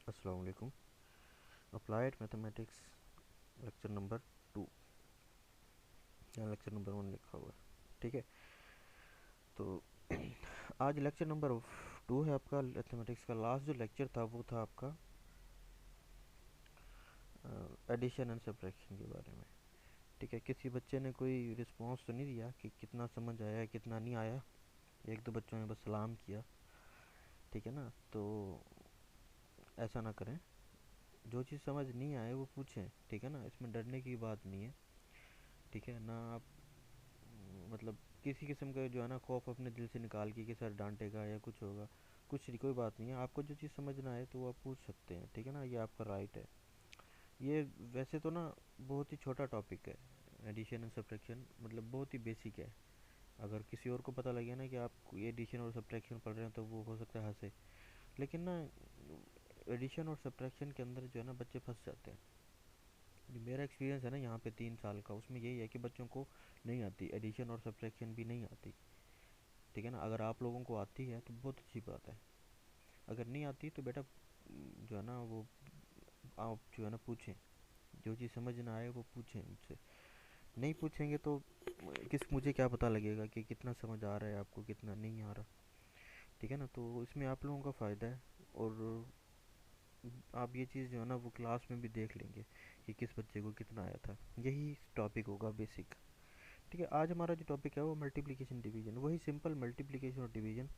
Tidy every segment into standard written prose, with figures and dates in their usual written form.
अस्सलाम वालेकुम। Applied mathematics lecture number 2, यहाँ लेक्चर नंबर 1 लिखा हुआ है। ठीक है, तो आज लेक्चर नंबर 2 है आपका मैथमेटिक्स का। लास्ट जो लेक्चर था वो था आपका एडिशन एंड सब्ट्रैक्शन के बारे में। ठीक है, किसी बच्चे ने कोई रिस्पांस तो नहीं दिया कि कितना समझ आया कितना नहीं आया। एक दो बच्चों ने बस सलाम किया। ठीक है ना, तो ऐसा ना करें। जो चीज़ समझ नहीं आए वो पूछें। ठीक है ना, इसमें डरने की बात नहीं है। ठीक है ना, आप मतलब किसी किस्म का जो है ना खौफ अपने दिल से निकाल के कि सर डांटेगा या कुछ होगा, कुछ नहीं, कोई बात नहीं है। आपको जो चीज़ समझ ना आए तो वो आप पूछ सकते हैं। ठीक है ना, ये आपका राइट है। ये वैसे तो ना बहुत ही छोटा टॉपिक है। एडिशन एंड सब्ट्रैक्शन मतलब बहुत ही बेसिक है। अगर किसी और को पता लगे ना कि आप ये एडिशन और सब्ट्रैक्शन पढ़ रहे हैं तो वो हो सकता है हंसे। लेकिन ना एडिशन और सब्ट्रैक्शन के अंदर जो है ना बच्चे फंस जाते हैं। जो मेरा एक्सपीरियंस है ना यहाँ पे 3 साल का, उसमें यही है कि बच्चों को नहीं आती एडिशन और सब्ट्रैक्शन भी नहीं आती। ठीक है ना, अगर आप लोगों को आती है तो बहुत अच्छी बात है। अगर नहीं आती तो बेटा जो है ना वो आप जो है ना पूछें। जो चीज़ समझ ना आए वो पूछें मुझसे। नहीं पूछेंगे तो मुझे क्या पता लगेगा कि कितना समझ आ रहा है आपको कितना नहीं आ रहा। ठीक है ना, तो इसमें आप लोगों का फ़ायदा है। और आप ये चीज़ जो है ना वो क्लास में भी देख लेंगे कि किस बच्चे को कितना आया था। यही टॉपिक होगा बेसिक। ठीक है, आज हमारा जो टॉपिक है वो मल्टीप्लिकेशन डिवीजन, वही सिंपल मल्टीप्लिकेशन और डिवीजन।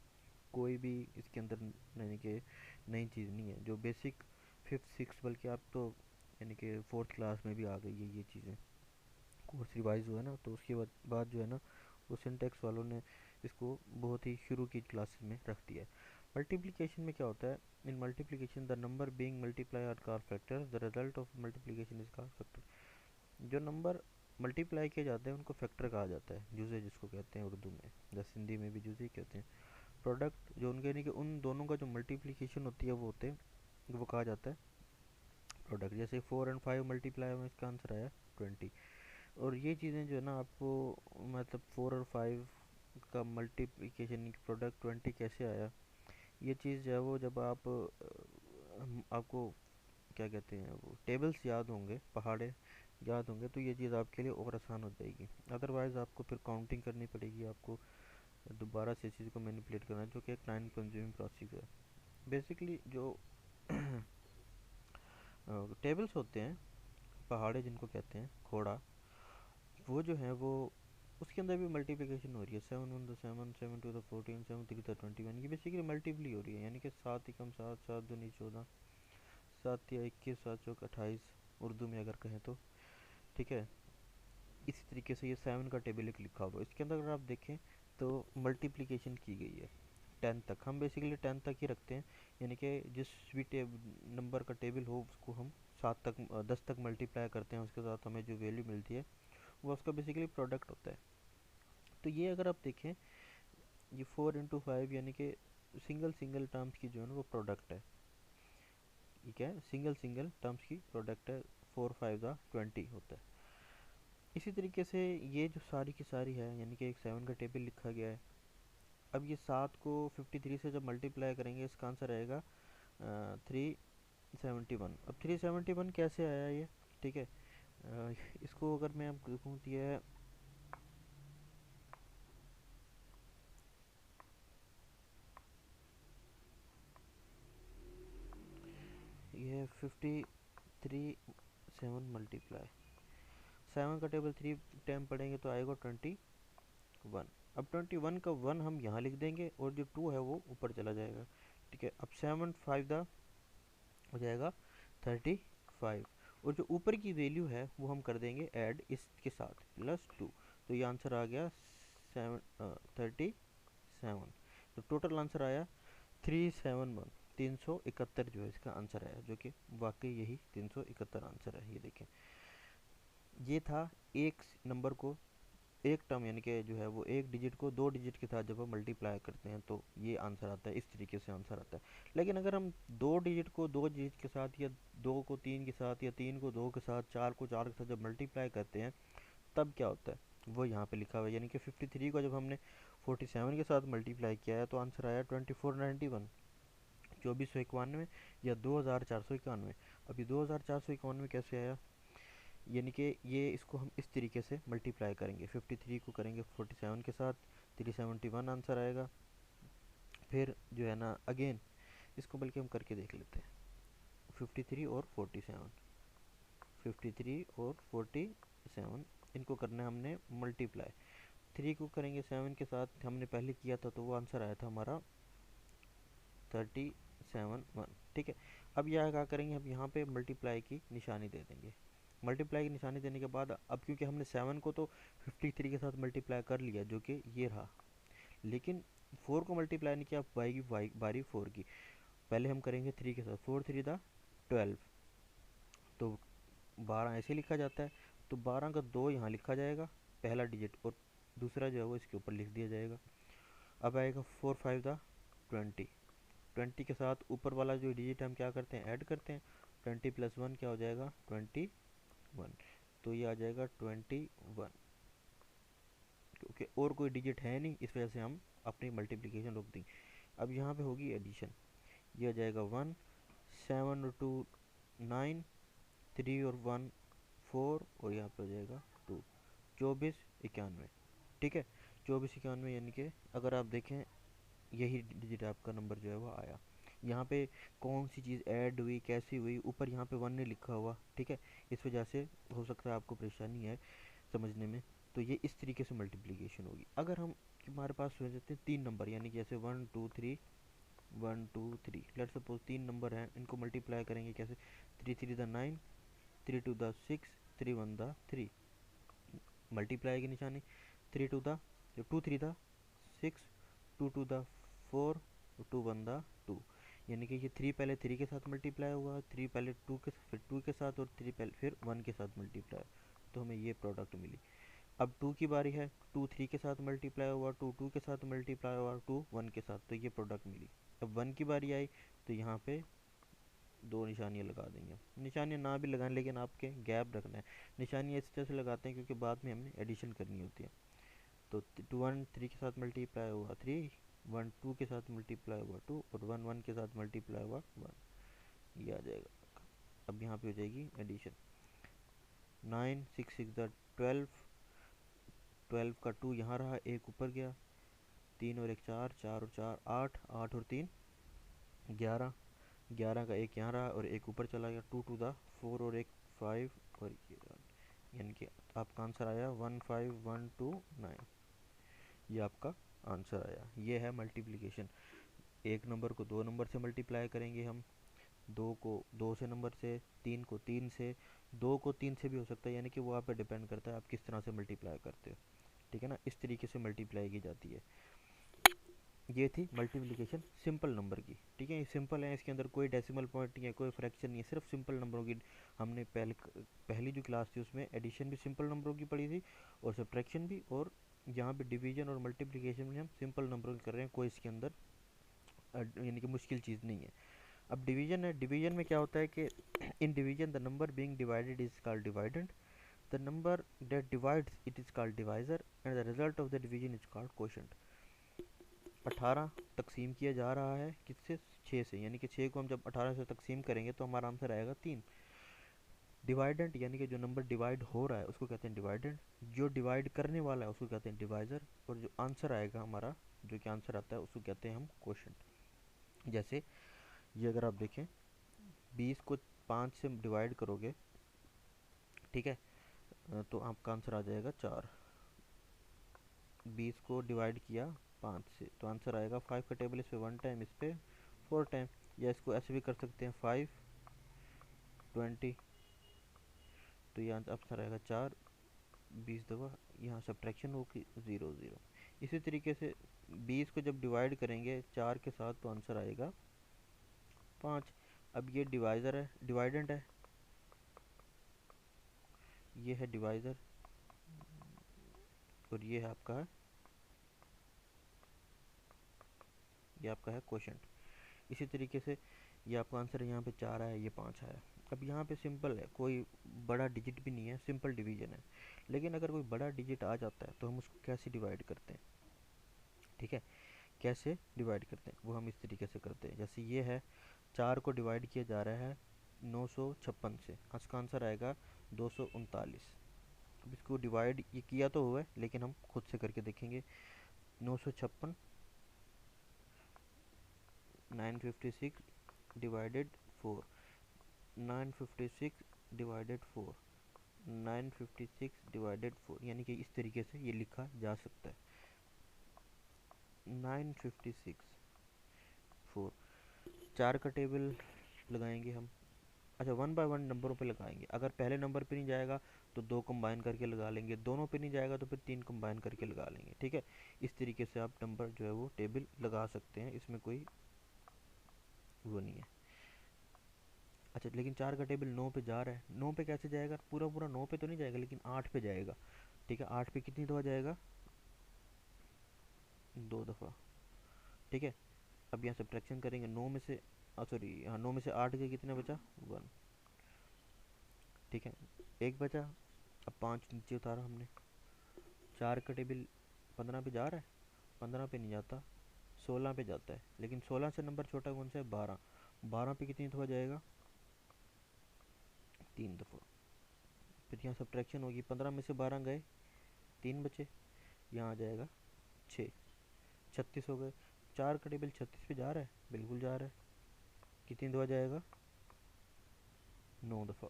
कोई भी इसके अंदर यानी कि नई चीज़ नहीं है। जो बेसिक फिफ्थ सिक्स बल्कि आप तो यानी कि फोर्थ क्लास में भी आ गई है ये चीज़ें। कोर्स रिवाइज हुआ है ना, तो उसके बाद जो है ना वो सिंटेक्स वालों ने इसको बहुत ही शुरू की क्लासेस में रख दिया है। मल्टीप्लिकेशन में क्या होता है? In multiplication the number being multiply are called factors, the result of multiplication is called factor. जो नंबर मल्टीप्लाई किए जाते हैं उनको फैक्टर कहा जाता है, जूजे जिसको कहते हैं उर्दू में, जैसे हिंदी में भी जूजे कहते हैं। प्रोडक्ट जो उनके यानी कि उन दोनों का जो मल्टीप्लिकेशन होती है वो होते हैं, वो कहा जाता है प्रोडक्ट। जैसे 4 और 5 मल्टीप्लाई में इसका आंसर आया 20। और ये चीज़ें जो है ना आपको मतलब 4 और 5 का मल्टीप्लिकेशन प्रोडक्ट 20 कैसे आया, ये चीज़ जो है वो जब आप आपको क्या कहते हैं वो टेबल्स याद होंगे, पहाड़े याद होंगे, तो ये चीज़ आपके लिए और आसान हो जाएगी। अदरवाइज़ आपको फिर काउंटिंग करनी पड़ेगी, आपको दोबारा से चीज़ को मैनिपुलेट करना है, जो कि एक टाइम कंज्यूमिंग प्रोसेस है। बेसिकली जो टेबल्स होते हैं, पहाड़े जिनको कहते हैं घोड़ा, वो जो है वो उसके अंदर भी मल्टीप्लिकेशन हो रही है। 7 1 7, 7 2 14, 7 3 21, ये बेसिकली मल्टीप्ली हो रही है। यानी कि 7 एकम 7, 7 दूनी 14, 7 या 21, 7 चौक 28, उर्दू में अगर कहें तो। ठीक है, इसी तरीके से ये 7 का टेबल एक लिखा हुआ है, इसके अंदर अगर आप देखें तो मल्टीप्लिकेशन की गई है 10 तक। हम बेसिकली 10 तक ही रखते हैं, यानी कि जिस भी नंबर का टेबल हो उसको हम 7 तक 10 तक मल्टीप्लाई करते हैं, उसके साथ हमें जो वैल्यू मिलती है वो उसका बेसिकली प्रोडक्ट होता है। तो ये अगर आप देखें, ये 4 इंटू 5 यानी कि सिंगल सिंगल टर्म्स की जो है ना वो प्रोडक्ट है। ठीक है, सिंगल सिंगल टर्म्स की प्रोडक्ट है। 4 5 20 होता है। इसी तरीके से ये जो सारी की सारी है, यानी कि एक 7 का टेबल लिखा गया है। अब ये 7 को 53 से जब मल्टीप्लाई करेंगे इसका आंसर आएगा 371। अब 371 कैसे आया ये? ठीक है, इसको अगर मैं आपको देखूँ तो ये 53 7 मल्टीप्लाई 7 का टेबल 3 टाइम पढ़ेंगे तो आएगा 21। अब 21 का 1 हम यहाँ लिख देंगे और जो 2 है वो ऊपर चला जाएगा। ठीक है, अब 7 5 दा हो जाएगा 35। और जो ऊपर की वैल्यू है वो हम कर देंगे ऐड इसके साथ +2। तो ये आंसर आ गया 37। तो टोटल आंसर आया 371। 371 जो है इसका आंसर आया, जो कि वाकई यही 371 आंसर है। ये देखें, ये था एक नंबर को एक टर्म यानी कि जो है वो एक डिजिट को दो डिजिट के साथ जब हम मल्टीप्लाई करते हैं तो ये आंसर आता है, इस तरीके से आंसर आता है। लेकिन अगर हम दो डिजिट को दो डिजिट के साथ या दो को तीन के साथ या तीन को दो के साथ चार को चार के साथ जब मल्टीप्लाई करते हैं तब क्या होता है वो यहाँ पे लिखा हुआ है। यानी कि 53 को जब हमने 47 के साथ मल्टीप्लाई किया है तो आंसर आया 2491। 2491 या 2491। अब ये 2491 कैसे आया, यानी कि ये इसको हम इस तरीके से मल्टीप्लाई करेंगे, 53 को करेंगे 47 के साथ, 371 आंसर आएगा। फिर जो है ना अगेन इसको बल्कि हम करके देख लेते हैं, 53 और 47, 53 और 47 इनको करना है हमने मल्टीप्लाई। 3 को करेंगे 7 के साथ, हमने पहले किया था तो वो आंसर आया था हमारा 37 1। ठीक है, अब यह क्या करेंगे, हम यहाँ पे मल्टीप्लाई की निशानी दे देंगे। मल्टीप्लाई की निशानी देने के बाद अब क्योंकि हमने 7 को तो 53 के साथ मल्टीप्लाई कर लिया जो कि ये रहा, लेकिन 4 को मल्टीप्लाई नहीं किया, अब आएगी बारी 4 की। पहले हम करेंगे 3 के साथ, 4 3 दा 12, तो 12 ऐसे लिखा जाता है, तो 12 का 2 यहाँ लिखा जाएगा पहला डिजिट, और दूसरा जो है वो इसके ऊपर लिख दिया जाएगा। अब आएगा 4 5 दा 20, 20 के साथ ऊपर वाला जो डिजिट हम क्या करते हैं, ऐड करते हैं। 20 प्लस 1 क्या हो जाएगा, 21, तो ये आ जाएगा 21, क्योंकि और कोई डिजिट है नहीं इस वजह से हम अपनी मल्टीप्लिकेशन रोक देंगे। अब यहाँ पे होगी एडिशन, ये आ जाएगा 1, 7 और 2 9, 3 और 1 4, और यहाँ पे हो जाएगा 2, 24 91। ठीक है, 24 91, यानी कि अगर आप देखें यही डिजिट आपका नंबर जो है वो आया। यहाँ पे कौन सी चीज़ ऐड हुई, कैसी हुई, ऊपर यहाँ पे 1 नहीं लिखा हुआ। ठीक है, इस वजह से हो सकता है आपको परेशानी है समझने में। तो ये इस तरीके से मल्टीप्लिकेशन होगी। अगर हम हमारे पास हो जाते हैं 3 नंबर, यानी कि जैसे 1 2 3 1 2 3, लेट सपोज 3 नंबर हैं, इनको मल्टीप्लाई करेंगे कैसे, 3 3 द 9, 3 2 द 6, 3 1 द 3, मल्टीप्लाई की निशानी, 3 2 द 2 3 द 6, 2 2 द 4, 2 1 द 2, यानी कि ये 3 पहले 3 के साथ मल्टीप्लाई हुआ, 3 पहले 2 के, फिर 2 के साथ, और 3 पहले फिर 1 के साथ मल्टीप्लाई, तो हमें ये प्रोडक्ट मिली। अब 2 की बारी है, 2 3 के साथ मल्टीप्लाई हुआ, 2 2 के साथ मल्टीप्लाई हुआ, 2 1 के साथ, तो ये प्रोडक्ट मिली। अब 1 की बारी आई तो यहाँ पे 2 निशानियाँ लगा देंगे। निशानियाँ ना भी लगाएं लेकिन आपके गैप रखना है। निशानियाँ इस तरह से लगाते हैं क्योंकि बाद में हमने एडिशन करनी होती है। तो 2 1 3 के साथ मल्टीप्लाई हुआ 3, 1 2 के साथ मल्टीप्लाई हुआ 2, और 1 1 के साथ मल्टीप्लाई हुआ 1, ये आ जाएगा। अब यहाँ पे हो जाएगी एडिशन, 9 6 6 द 12, 12 का 2 यहाँ रहा, एक ऊपर गया, 3 और 1 4, 4 और 4 8, 8 और 3 11, 11 का एक यहाँ रहा और एक ऊपर चला गया, 2 2 द 4 और एक 5, और ये यानी कि आपका आंसर आया 15129, ये आपका आंसर आया। ये है मल्टीप्लिकेशन। एक नंबर को 2 नंबर से मल्टीप्लाई करेंगे हम, 2 को 2 से नंबर से, 3 को 3 से, 2 को 3 से भी हो सकता है, यानी कि वो आप पे डिपेंड करता है आप किस तरह से मल्टीप्लाई करते हो। ठीक है ना, इस तरीके से मल्टीप्लाई की जाती है। ये थी मल्टीप्लिकेशन सिंपल नंबर की। ठीक है, ये सिंपल है, इसके अंदर कोई डेसिमल पॉइंट नहीं है, कोई फ्रैक्शन नहीं है, सिर्फ सिंपल नंबरों की। हमने पहली जो क्लास थी उसमें एडिशन भी सिंपल नंबरों की पढ़ी थी और सब्ट्रैक्शन भी, और यहाँ पे डिवीजन और मल्टीप्लिकेशन में हम सिंपल नंबरों की कर रहे हैं, कोई इसके अंदर यानी कि मुश्किल चीज़ नहीं है। अब डिवीजन है, डिवीजन में क्या होता है कि in division the number being divided is called dividend, the number that divides it is called divisor, and the result of the division is called quotient. 18 तकसीम किया जा रहा है किससे, 6 से, यानी कि 6 को हम जब 18 से तकसीम करेंगे तो हमारा आंसर आएगा 3। डिवाइडेंट यानी कि जो नंबर डिवाइड हो रहा है उसको कहते हैं डिवाइडेंट, जो डिवाइड करने वाला है उसको कहते हैं डिवाइज़र, और जो आंसर आएगा हमारा, जो कि आंसर आता है उसको कहते हैं हम क्वोशंट। जैसे ये अगर आप देखें 20 को 5 से डिवाइड करोगे, ठीक है, तो आपका आंसर आ जाएगा 4। 20 को डिवाइड किया 5 से तो आंसर आएगा 5 का टेबल इस पे 1 टाइम, इस पे 4 टाइम, या इसको ऐसे भी कर सकते हैं 5 20, तो ये आंसर आएगा 4, 20 दफ़ा, यहाँ सब्ट्रैक्शन होगी 0 0। इसी तरीके से 20 को जब डिवाइड करेंगे 4 के साथ तो आंसर आएगा 5। अब ये डिवाइज़र है, डिवाइडेंट है, ये है डिवाइज़र, और ये है आपका है, ये आपका है क्वोशंट। इसी तरीके से ये आपका आंसर यहाँ पे 4 आया, ये 5 आया। अब यहाँ पे सिंपल है, कोई बड़ा डिजिट भी नहीं है, सिंपल डिवीजन है। लेकिन अगर कोई बड़ा डिजिट आ जाता है तो हम उसको कैसे डिवाइड करते हैं, ठीक है, कैसे डिवाइड करते हैं वो हम इस तरीके से करते हैं। जैसे ये है, 4 को डिवाइड किया जा रहा है 956 से, इसका आंसर आएगा 239। अब इसको डिवाइड ये किया तो हुआ है, लेकिन हम खुद से करके देखेंगे। 956 956 डिवाइडेड 4, 956 डिवाइडेड 4, 956 डिवाइडेड 4, यानी कि इस तरीके से ये लिखा जा सकता है। 956 4, 4 का टेबल लगाएंगे हम। अच्छा, वन बाय वन नंबरों पे लगाएंगे। अगर पहले नंबर पे नहीं जाएगा तो दो कंबाइन करके लगा लेंगे, दोनों पे नहीं जाएगा तो फिर तीन कंबाइन करके लगा लेंगे। ठीक है, इस तरीके से आप नंबर जो है वो टेबल लगा सकते हैं, इसमें कोई वो नहीं है। अच्छा, लेकिन 4 का टेबल 9 पे जा रहा है, 9 पे कैसे जाएगा? पूरा पूरा 9 पे तो नहीं जाएगा, लेकिन 8 पे जाएगा। ठीक है, 8 पे कितनी दफ़ा जाएगा? 2 दफ़ा। ठीक है, अब यहाँ सब्ट्रैक्शन करेंगे। 9 में से सॉरी, हाँ, 9 में से 8 गए, कितने बचा? 1। ठीक है, एक बचा। अब 5 नीचे उतारा हमने। 4 का टेबल 15 पे जा रहा है? 15 पे नहीं जाता, 16 पे जाता है। लेकिन 16 से नंबर छोटा कौन सा है? 12। 12 पे कितनी दफ़ा जाएगा? 3 दफ़ा। फिर यहाँ सब्ट्रैक्शन होगी, 15 में से 12 गए, 3 बचे, यहाँ आ जाएगा 6, 36 हो गए। 4 का टेबल 36 पे जा रहा है? बिल्कुल जा रहा है। कितनी दफ़ा जाएगा? 9 दफ़ा।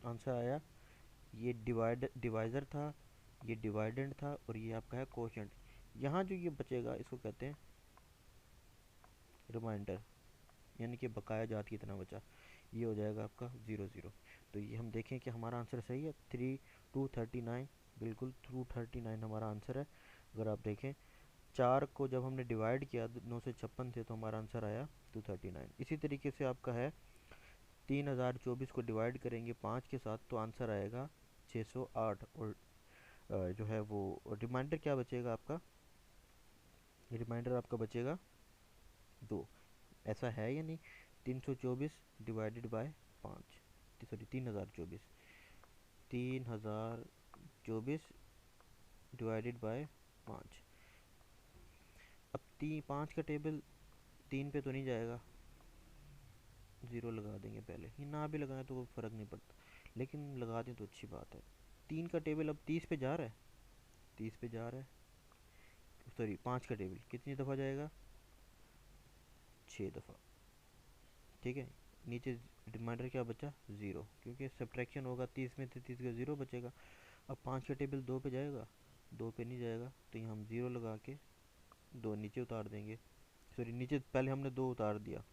आंसर आया। ये डिवाइज़र था, ये डिवाइडेंड था, और ये आपका है कोशेंट। यहाँ जो ये बचेगा इसको कहते हैं रिमाइंडर, यानी कि बकाया जात कितना बचा, ये हो जाएगा आपका 0 0। तो ये हम देखें कि हमारा आंसर सही है। 239, बिल्कुल 239 हमारा आंसर है। अगर आप देखें, 4 को जब हमने डिवाइड किया 956 से, तो हमारा आंसर आया 239। इसी तरीके से आपका है 3024 को डिवाइड करेंगे 5 के साथ, तो आंसर आएगा 608। और जो है वो रिमाइंडर क्या बचेगा आपका? रिमाइंडर आपका बचेगा 2। ऐसा है या नहीं? 324 divided by 5, sorry 3024, 3024 divided by 5। अब 5 का टेबल 3 पे तो नहीं जाएगा, ज़ीरो लगा देंगे पहले। ये ना भी लगाएं तो कोई फ़र्क नहीं पड़ता, लेकिन लगा दें तो अच्छी बात है। 3 का टेबल अब 30 पे जा रहा है, 30 पे जा रहा है, सॉरी 5 का टेबल कितनी दफ़ा जाएगा? 6 दफ़ा। ठीक है, नीचे रिमाइंडर क्या बचा? 0, क्योंकि सब्ट्रैक्शन होगा 30 में से, 30 का 0 बचेगा। अब 5 का टेबल 2 पे जाएगा? 2 पे नहीं जाएगा, तो यहाँ हम 0 लगा के 2 नीचे उतार देंगे। सॉरी, नीचे पहले हमने 2 उतार दिया,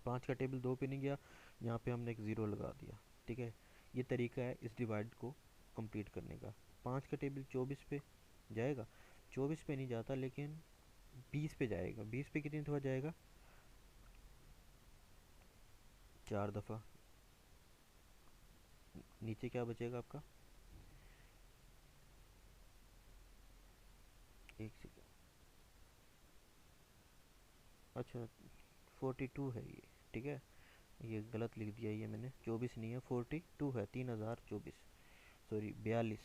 5 का टेबल 2 पे नहीं गया, यहाँ पे हमने एक 0 लगा दिया। ठीक है, ये तरीका है इस डिवाइड को कंप्लीट करने का। 5 का टेबल 24 पे जाएगा? 24 पे नहीं जाता, लेकिन 20 पे जाएगा। 20 पे कितनी दफ़ा जाएगा? 4 दफ़ा। नीचे क्या बचेगा आपका? एक सेकेंड, अच्छा 42 है ये। ठीक है, ये गलत लिख दिया ये मैंने, 24 नहीं है, 42 है। 3024, सॉरी 42,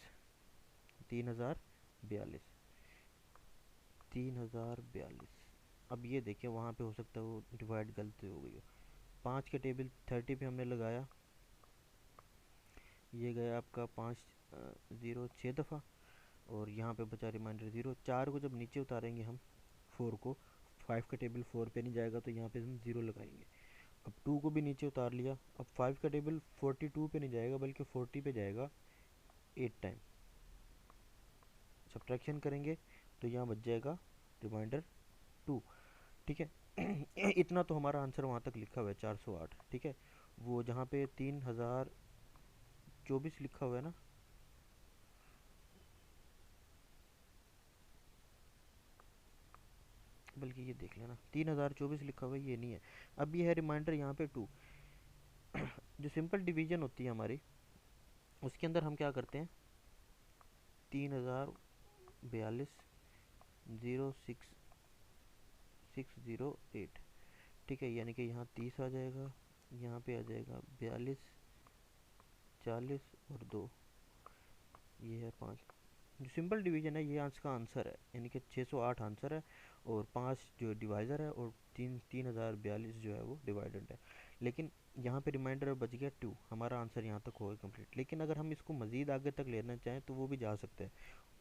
3042, 3042। अब ये देखिए, वहाँ पे हो सकता है वो डिवाइड गलती हो गई हो। 5 के टेबल 30 पे हमने लगाया, ये गया आपका 5 0 6 दफ़ा, और यहाँ पे बचा रिमाइंडर 0। 4 को जब नीचे उतारेंगे हम, 4 को, 5 का टेबल 4 पे नहीं जाएगा, तो यहाँ पे हम 0 लगाएंगे। अब 2 को भी नीचे उतार लिया। अब 5 का टेबल 42 पे नहीं जाएगा, बल्कि 40 पे जाएगा 8 टाइम। सब्ट्रैक्शन करेंगे तो यहाँ बच जाएगा रिमाइंडर 2। ठीक है, इतना तो हमारा आंसर वहाँ तक लिखा हुआ है 408। ठीक है, वो जहाँ पे 3024 लिखा हुआ है ना, बल्कि ये देख लेना, 3024 लिखा हुआ है, ये नहीं है। अब ये है रिमाइंडर यहाँ पे 2। जो सिंपल डिवीजन होती है हमारी, उसके अंदर हम क्या करते हैं? 3042 06608। ठीक है, यानी कि यहाँ 30 आ जाएगा, यहाँ पे आ जाएगा 42, 40 और 2, ये है 5। जो सिंपल डिवीजन है, ये आज का आंसर है, यानी कि 608 आंसर है। और 5 जो डिवाइज़र है, और 3042 जो है वो डिवाइडेंड है। लेकिन यहाँ पे रिमाइंडर बच गया 2, हमारा आंसर यहाँ तक हो गया कंप्लीट। लेकिन अगर हम इसको मज़ीद आगे तक लेना चाहें तो वो भी जा सकते हैं।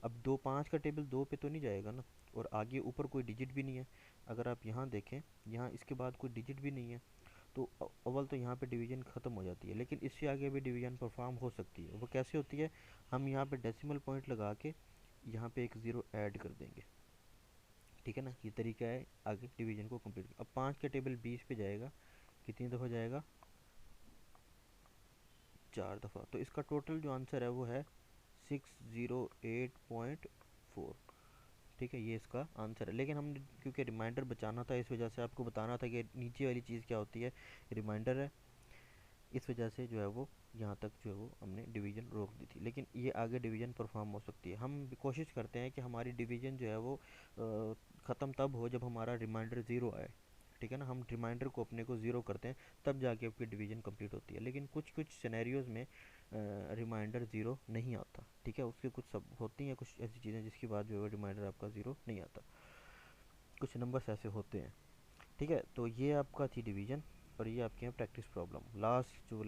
अब 2 5 का टेबल 2 पे तो नहीं जाएगा ना, और आगे ऊपर कोई डिजिट भी नहीं है। अगर आप यहाँ देखें, यहाँ इसके बाद कोई डिजिट भी नहीं है, तो अव्वल तो यहाँ पे डिवीजन ख़त्म हो जाती है। लेकिन इससे आगे भी डिवीजन परफॉर्म हो सकती है। वो कैसे होती है, हम यहाँ पे डेसिमल पॉइंट लगा के यहाँ पे एक ज़ीरो ऐड कर देंगे, ठीक है ना। ये तरीका है आगे डिवीजन को कंप्लीट। अब 5 का टेबल 20 पे जाएगा, कितनी दफ़ा जाएगा, 4 दफ़ा। तो इसका टोटल जो आंसर है वो है 608.4, ठीक है। ये इसका आंसर है। लेकिन हम क्योंकि रिमाइंडर बचाना था, इस वजह से आपको बताना था कि नीचे वाली चीज़ क्या होती है, रिमाइंडर है। इस वजह से जो है वो यहाँ तक जो है वो हमने डिवीज़न रोक दी थी। लेकिन ये आगे डिवीज़न परफॉर्म हो सकती है। हम कोशिश करते हैं कि हमारी डिवीज़न जो है वो ख़त्म तब हो जब हमारा रिमाइंडर ज़ीरो आए, ठीक है ना। हम रिमाइंडर को अपने को ज़ीरो करते हैं, तब जाके आपकी डिवीज़न कंप्लीट होती है। लेकिन कुछ कुछ सिनेरियोज़ में रिमाइंडर ज़ीरो नहीं आता, ठीक है। उसके कुछ सब होती हैं कुछ ऐसी चीज़ें जिसके बाद जो है रिमाइंडर आपका ज़ीरो नहीं आता। कुछ नंबर्स ऐसे होते हैं, ठीक है। तो ये आपका थी डिवीज़न, और ये आपके यहाँ प्रैक्टिस प्रॉब्लम। लास्ट जो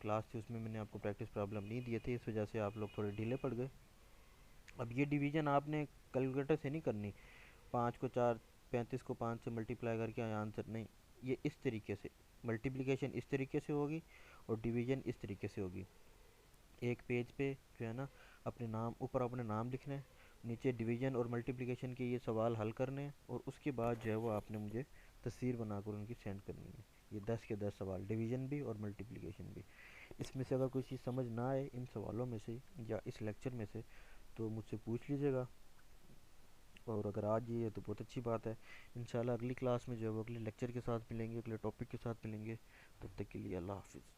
क्लास थी उसमें मैंने आपको प्रैक्टिस प्रॉब्लम नहीं दिए थे, इस वजह से आप लोग थोड़े ढीले पड़ गए। अब ये डिवीज़न आपने कैलकुलेटर से नहीं करनी, 5 को 4, 35 को 5 से मल्टीप्लाई करके आंसर नहीं। ये इस तरीके से, मल्टीप्लिकेशन इस तरीके से होगी और डिवीज़न इस तरीके से होगी। एक पेज पे जो है ना, अपने नाम ऊपर अपने नाम लिखना है, नीचे डिवीज़न और मल्टीप्लिकेशन के ये सवाल हल करने हैं, और उसके बाद जो है वो आपने मुझे तस्वीर बनाकर उनकी सेंड करनी है। ये 10 के 10 सवाल, डिवीज़न भी और मल्टीप्लिकेशन भी। इसमें से अगर कोई चीज़ समझ ना आए इन सवालों में से या इस लेक्चर में से, तो मुझसे पूछ लीजिएगा। और अगर आज ये है तो बहुत अच्छी बात है। इंशाल्लाह अगली क्लास में जो है वो अगले लेक्चर के साथ मिलेंगे, अगले टॉपिक के साथ मिलेंगे। तब तक के लिए अल्लाह हाफिज़।